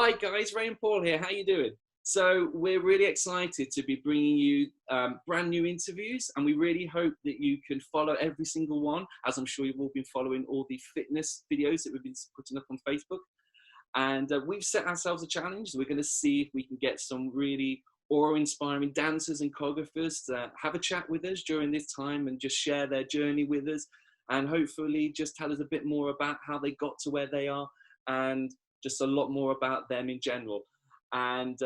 Hi guys, Ray and Paul here. How you doing? So we're really excited to be bringing you brand new interviews, and we really hope that you can follow every single one, as I'm sure you've all been following all the fitness videos that we've been putting up on Facebook. And we've set ourselves a challenge. We're going to see if we can get some really awe-inspiring dancers and choreographers to have a chat with us during this time and just share their journey with us, and hopefully just tell us a bit more about how they got to where they are, and just a lot more about them in general. And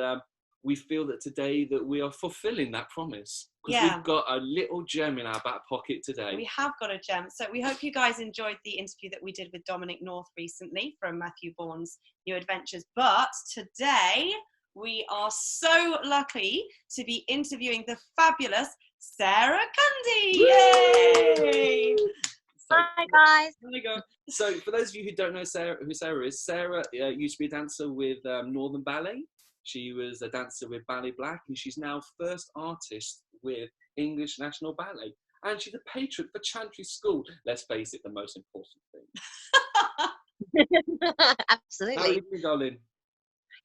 we feel that today that we are fulfilling that promise, because we've got a little gem in our back pocket today. We have got a gem. So we hope you guys enjoyed the interview that we did with Dominic North recently from Matthew Bourne's New Adventures. But today we are so lucky to be interviewing the fabulous Sarah Kundi. Yay! Hi guys. There we go. So for those of you who don't know who Sarah is, Sarah used to be a dancer with Northern Ballet. She was a dancer with Ballet Black, and she's now first artist with English National Ballet. And she's a patron for Chantry School. Let's face it, the most important thing. Absolutely. How are you doing, darling?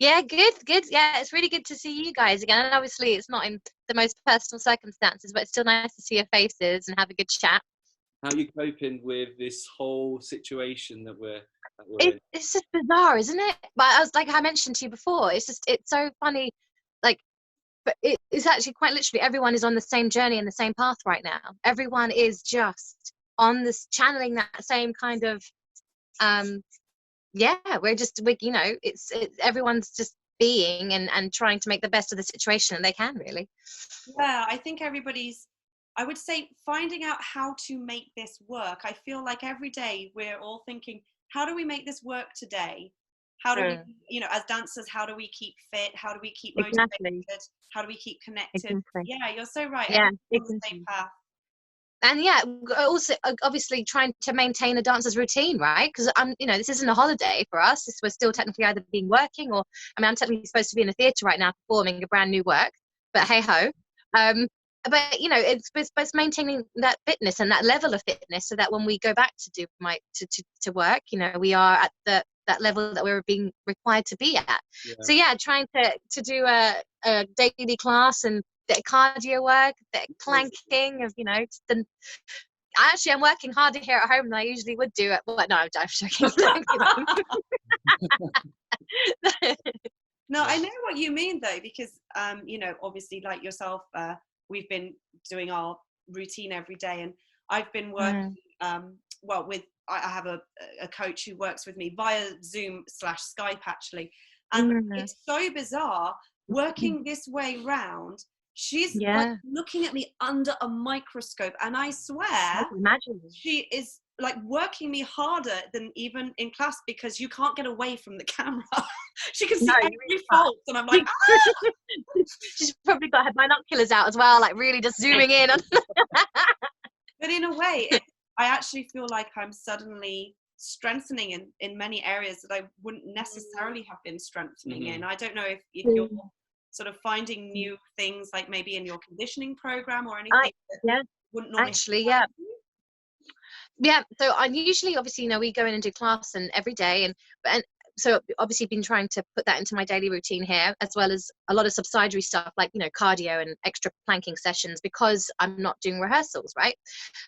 Yeah, good. Yeah, it's really good to see you guys again. And obviously it's not in the most personal circumstances, but it's still nice to see your faces and have a good chat. How are you coping with this whole situation that we're in? It's just bizarre, isn't it? But I mentioned to you before, it's so funny. Like, but it's actually quite literally everyone is on the same journey and the same path right now. Everyone is just on this channeling that same kind of, it's everyone's just being and trying to make the best of the situation that they can, really. Yeah, I think I would say finding out how to make this work. I feel like every day we're all thinking, how do we make this work today? How do we, as dancers, how do we keep fit? How do we keep motivated? Exactly. How do we keep connected? Exactly. Yeah, you're so right. Yeah, exactly. On the same path. And yeah, also obviously trying to maintain a dancer's routine, right? Because this isn't a holiday for us. We're still technically either being working or, I'm technically supposed to be in a theatre right now performing a brand new work, but hey ho. But it's maintaining that fitness and that level of fitness, so that when we go back to do to work, we are at that level that we're being required to be at. Yeah. So yeah, trying to do a daily class and the cardio work, the planking of I'm working harder here at home than I usually would do at work. No, I'm joking. No, I know what you mean though, because obviously like yourself, we've been doing our routine every day, and I've been working I have a coach who works with me via Zoom/Skype actually, and it's so bizarre working this way round. She's like looking at me under a microscope, and I swear she is like working me harder than even in class, because you can't get away from the camera. She can see every fault, and I'm like, She's probably got her binoculars out as well, like really just zooming in. But in a way, I actually feel like I'm suddenly strengthening in many areas that I wouldn't necessarily have been strengthening in. I don't know if you're sort of finding new things, like maybe in your conditioning program or anything. Wouldn't normally actually, yeah. So I usually, obviously, we go in and do class and every day, and so obviously been trying to put that into my daily routine here, as well as a lot of subsidiary stuff like cardio and extra planking sessions, because I'm not doing rehearsals, right?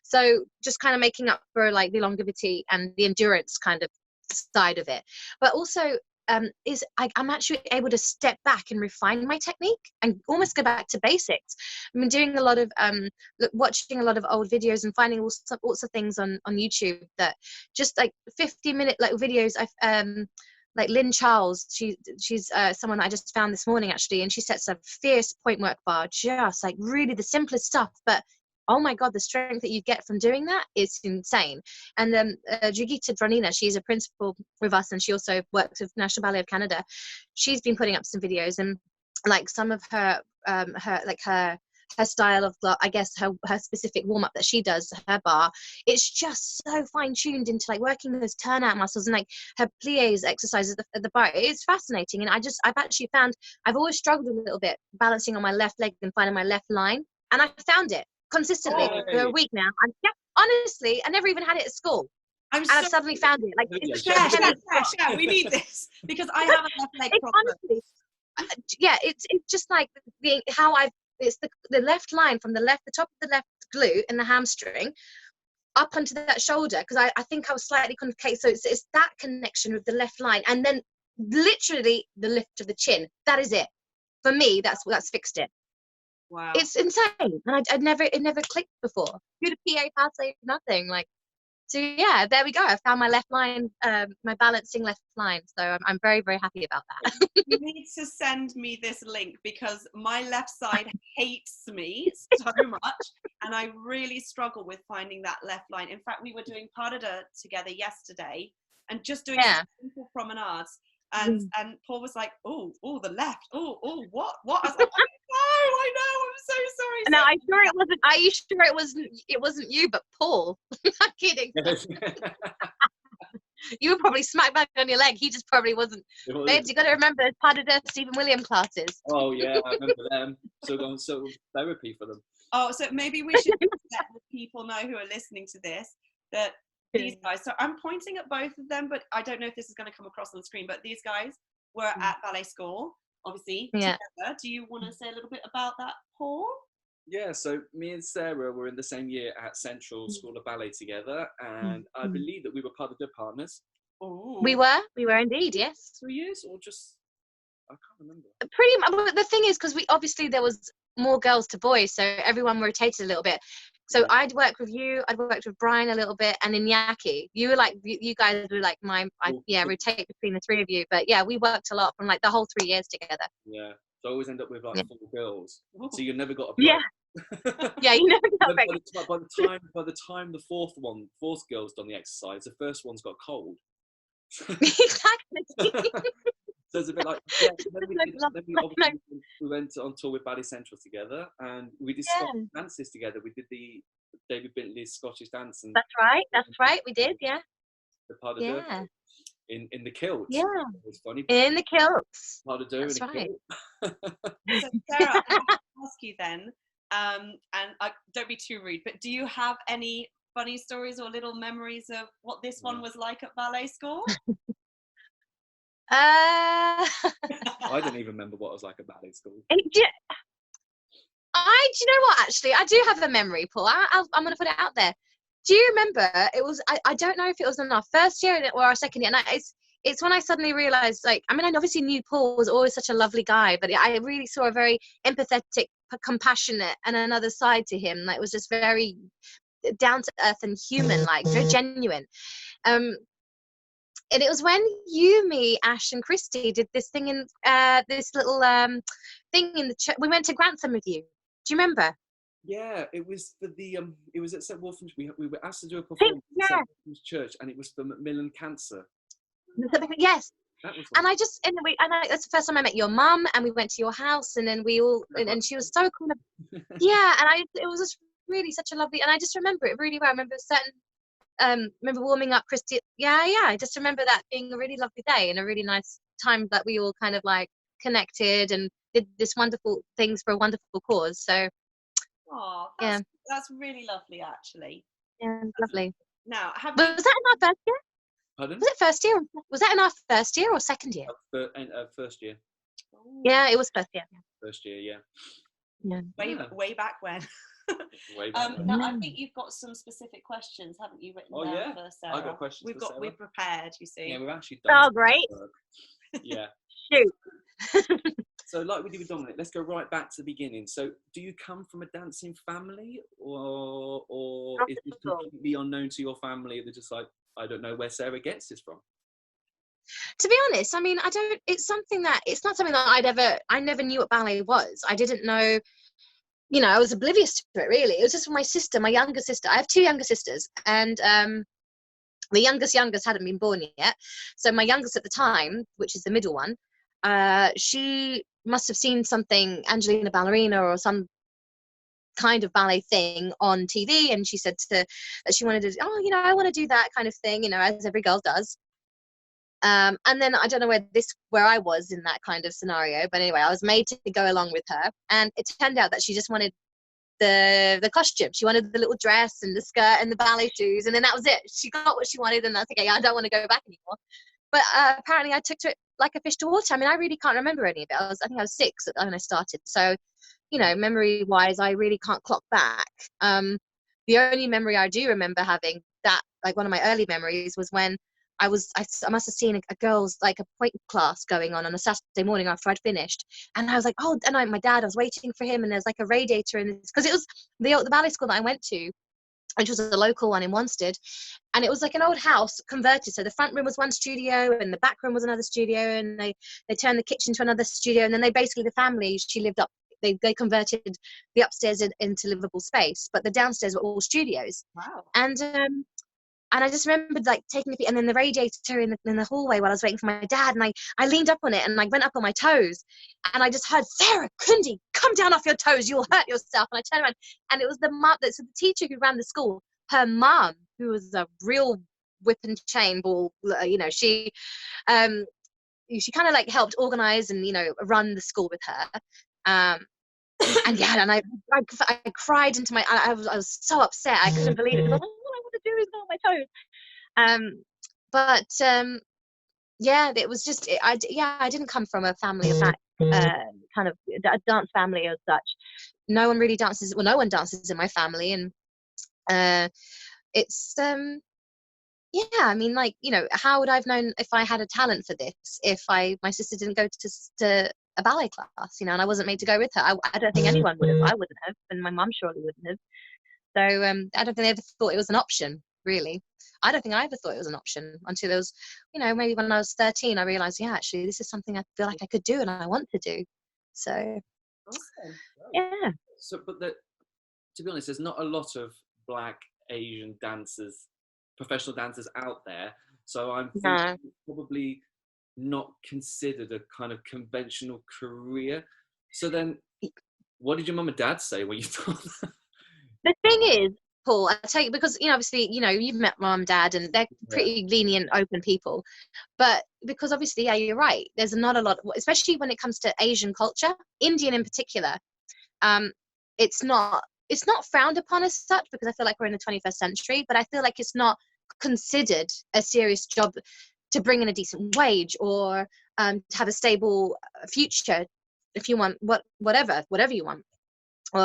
So just kind of making up for like the longevity and the endurance kind of side of it, but also I'm actually able to step back and refine my technique and almost go back to basics. I've been doing a lot of watching a lot of old videos and finding all sorts of things on YouTube that just like 50-minute like videos. Like Lynn Charles, she's someone I just found this morning actually, and she sets a fierce point work bar, just like really the simplest stuff, but oh my God, the strength that you get from doing that is insane. And then Jugita Dronina, she's a principal with us, and she also works with National Ballet of Canada. She's been putting up some videos, and like some of her style of, I guess, her specific warm-up that she does, her bar, it's just so fine-tuned into like working those turnout muscles, and like her plies exercises at the bar. It's fascinating. And I've actually found I've always struggled a little bit balancing on my left leg and finding my left line, and I found it consistently for a week now. Honestly, I never even had it at school. I'm and I've suddenly found it. Like, it's so heavy. Share. We need this because I have a left leg problem. Honestly, yeah, it's just like it's the left line from the top of the left glute and the hamstring up onto that shoulder, because I think I was slightly concave. So it's that connection with the left line, and then literally the lift of the chin. That is it. For me, that's fixed it. Wow. It's insane. And it never clicked before. Do the PA pathway, nothing. Like, so yeah, there we go. I found my left line, my balancing left line. So I'm very, very happy about that. You need to send me this link because my left side hates me so much, and I really struggle with finding that left line. In fact, we were doing pas de deux together yesterday and just doing simple promenades. And Paul was like, oh, the left. Oh, what? I was like, I know. I'm so sorry. No, I'm sure it wasn't. Are you sure it wasn't you, but Paul? I'm kidding. You were probably smack bang on your leg. He just probably wasn't. Babes, you got to remember pas de deux Stephen William classes. Oh yeah, I remember them. So going therapy for them. Oh, so maybe we should let the people know who are listening to this that these guys. So I'm pointing at both of them, but I don't know if this is going to come across on the screen. But these guys were at ballet school, obviously, together. Do you want to say a little bit about that, Paul? Yeah, so me and Sarah were in the same year at Central School of Ballet together, and I believe that we were part of the partners. Ooh. We were indeed, yes. 3 years, or just, I can't remember. Pretty much. The thing is, because there was more girls to boys, so everyone rotated a little bit. So I'd worked with you, I'd worked with Brian a little bit, and Iñaki. You were like, you guys were like rotate between the three of you. But yeah, we worked a lot from like the whole 3 years together. Yeah, so I always end up with like 4 girls, so you never got a break. Yeah, you never got a break. By the time the fourth girl's done the exercise, the first one's got cold. Exactly. So it's a bit like, we went on tour with Ballet Central together, and we did Scottish dances together. We did the David Bentley's Scottish dance. And that's right, we did, yeah. The pas de deux in the kilts. Yeah. It was funny. In the kilts. Pas de deux in a kilt. So Sarah, I have to ask you then, and don't be too rude, but do you have any funny stories or little memories of what this one was like at ballet school? I don't even remember what it was like at ballet school. Do you know what, actually, I do have a memory, Paul. I'm going to put it out there. Do you remember, it was, I don't know if it was in our first year or our second year, and it's when I suddenly realised, like, I mean, I obviously knew Paul was always such a lovely guy, but I really saw a very empathetic, compassionate, and another side to him. Like, it was just very down to earth and human, like, very genuine. And it was when you, me, Ash, and Christy did this thing in this little thing in the church. We went to Grantham with you. Do you remember? Yeah, it was for the it was at St Wolfram's. We were asked to do a performance at St Wolfram's Church, and it was for Macmillan Cancer. Yes. And that's the first time I met your mum, and we went to your house, and then we all, and she was so cool. Yeah, and it was just really such a lovely, and I just remember it really well. I remember remember warming up Christy. I just remember that being a really lovely day and a really nice time that we all kind of like connected and did this wonderful things for a wonderful cause. So that's really lovely, actually. Yeah, lovely. Now, was that in our first year? Pardon? Was it first year? Was that in our first year or second year? First year. Ooh. Yeah, it was first year. First year, yeah. Way back when. Now I think you've got some specific questions, haven't you, written down for Sarah? I've got questions. We've prepared, you see. Yeah, we've actually done. Oh, great. Yeah. Shoot. So, like we did with Dominic, let's go right back to the beginning. So, do you come from a dancing family, or is it completely unknown to your family? They're just like, I don't know where Sarah gets this from. To be honest, I mean, it's not something that I never knew what ballet was. I didn't know. You know, I was oblivious to it, really. It was just my sister, my younger sister. I have 2 younger sisters, and the youngest hadn't been born yet. So my youngest at the time, which is the middle one, she must have seen something, Angelina Ballerina or some kind of ballet thing on TV, and she said that she wanted to, I want to do that kind of thing, as every girl does. And then I don't know where I was in that kind of scenario, but anyway, I was made to go along with her, and it turned out that she just wanted the costume. She wanted the little dress and the skirt and the ballet shoes, and then that was it. She got what she wanted, and that's okay. I don't want to go back anymore. But apparently I took to it like a fish to water. I mean, I really can't remember any of it. I think I was 6 when I started. So, you know, memory wise, I really can't clock back. The only memory I do remember having that, like one of my early memories, was when I must have seen a girls' like a point class going on a Saturday morning after I'd finished, and I was like, oh, and my dad, I was waiting for him, and there's like a radiator in this, because it was the ballet school that I went to, which was a local one in Wanstead, and it was like an old house converted. So the front room was one studio, and the back room was another studio, and they turned the kitchen to another studio, and then they basically, the family, she lived up. They converted the upstairs into livable space, but the downstairs were all studios. Wow. And I just remembered like taking and then the radiator in the hallway while I was waiting for my dad, and I leaned up on it and I went up on my toes, and I just heard, Sarah Kundi, come down off your toes, you'll hurt yourself. And I turned around, and it was the teacher who ran the school, her mum, who was a real whip and chain ball, you know, she kind of like helped organize and, you know, run the school with her. And yeah, and I cried into my, I was so upset, I couldn't believe it, because all I want to do is go on my toes. Yeah, it was just, I didn't come from a family of that kind of a dance family as such. No one really dances, well, no one dances in my family, and it's yeah, I mean, like, you know, how would I have known if I had a talent for this if my sister didn't go to a ballet class, you know, and I wasn't made to go with her? I don't think anyone would have. I wouldn't have, and my mum surely wouldn't have. So I don't think they ever thought it was an option, really. I don't think I ever thought it was an option until there was, you know, maybe when I was 13, I realised, yeah, actually, this is something I feel like I could do and I want to do. So, Awesome. yeah. So, but to be honest, there's not a lot of Black Asian dancers, professional dancers out there. So I'm thinking probably not considered a kind of conventional career. So then, what did your mum and dad say when you told them? The thing is, Paul, I tell you, because, you know, obviously, you know, you've met mum and dad, and they're pretty lenient, open people. But because obviously, yeah, you're right. There's not a lot, especially when it comes to Asian culture, Indian in particular. It's not frowned upon as such, because I feel like we're in the 21st century. But I feel like it's not considered a serious job to bring in a decent wage, or to have a stable future, if you want whatever you want, or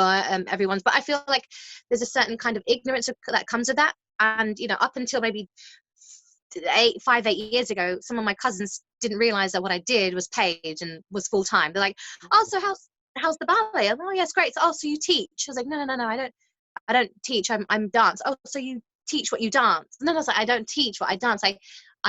everyone's. But I feel like there's a certain kind of ignorance that comes with that, and, you know, up until maybe 8 years ago, some of my cousins didn't realize that what I did was paid and was full time. They're like, oh, so how's the ballet? I'm, oh, yes, great. So, oh, so you teach? I was like, no, I don't teach. I'm dance. Oh, so you teach what you dance? No, I was like, I don't teach what I dance. I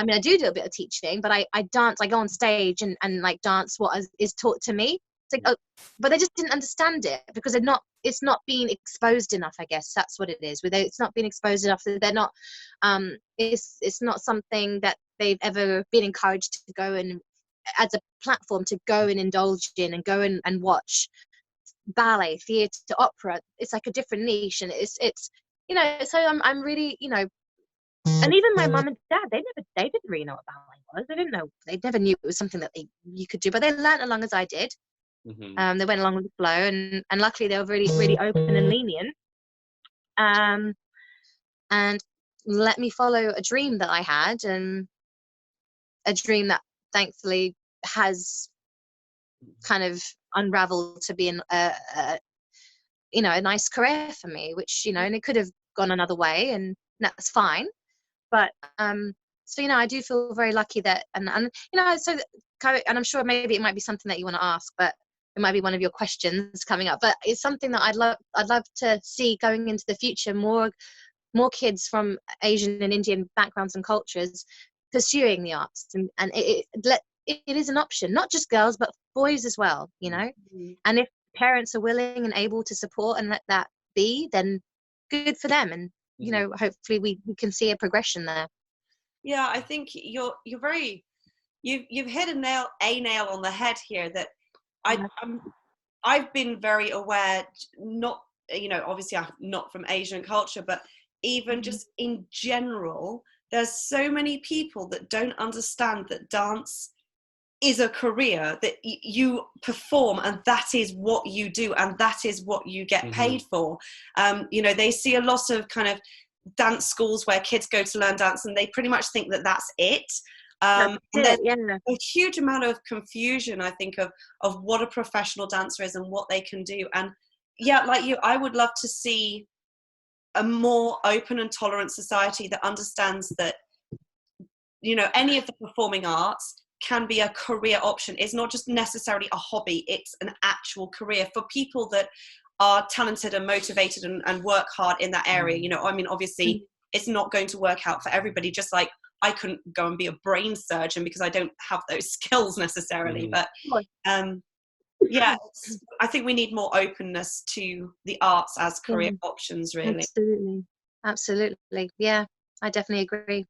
mean, I do a bit of teaching, but I dance. I go on stage and like dance what is taught to me. It's like, oh, but they just didn't understand it, because it's not being exposed enough. I guess that's what it is. It's not being exposed enough. They're not. It's not something that they've ever been encouraged to go and, as a platform, to go and indulge in and go and watch ballet, theatre, opera. It's like a different niche, and it's you know. So I'm really, you know. And even my mum and dad, they didn't really know what ballet was. They never knew it was something that you could do, but they learnt along as I did. Mm-hmm. They went along with the flow, and luckily they were really, really open and lenient, and let me follow a dream that I had, and a dream that thankfully has kind of unraveled to be a nice career for me, which, you know, and it could have gone another way, and that's fine. But so, you know, I do feel very lucky that, and you know, so, and I'm sure maybe it might be something that you want to ask, but it might be one of your questions coming up. But it's something that I'd love to see going into the future, more kids from Asian and Indian backgrounds and cultures pursuing the arts, and it is an option, not just girls but boys as well, you know. Mm-hmm. And if parents are willing and able to support and let that be, then good for them, and you know, hopefully we can see a progression there. Yeah, I think you've hit a nail on the head here, that I've been very aware, not, you know, obviously I'm not from Asian culture, but even just in general, there's so many people that don't understand that dance is a career, that you perform and that is what you do and that is what you get paid for. You know, they see a lot of kind of dance schools where kids go to learn dance and they pretty much think that that's it. And there's a huge amount of confusion, I think, of what a professional dancer is and what they can do. And yeah, like you, I would love to see a more open and tolerant society that understands that, you know, any of the performing arts can be a career option. It's not just necessarily a hobby, it's an actual career for people that are talented and motivated and work hard in that area. You know, I mean, obviously it's not going to work out for everybody, just like I couldn't go and be a brain surgeon because I don't have those skills necessarily. But yeah, I think we need more openness to the arts as career options, really. Absolutely. Yeah, I definitely agree.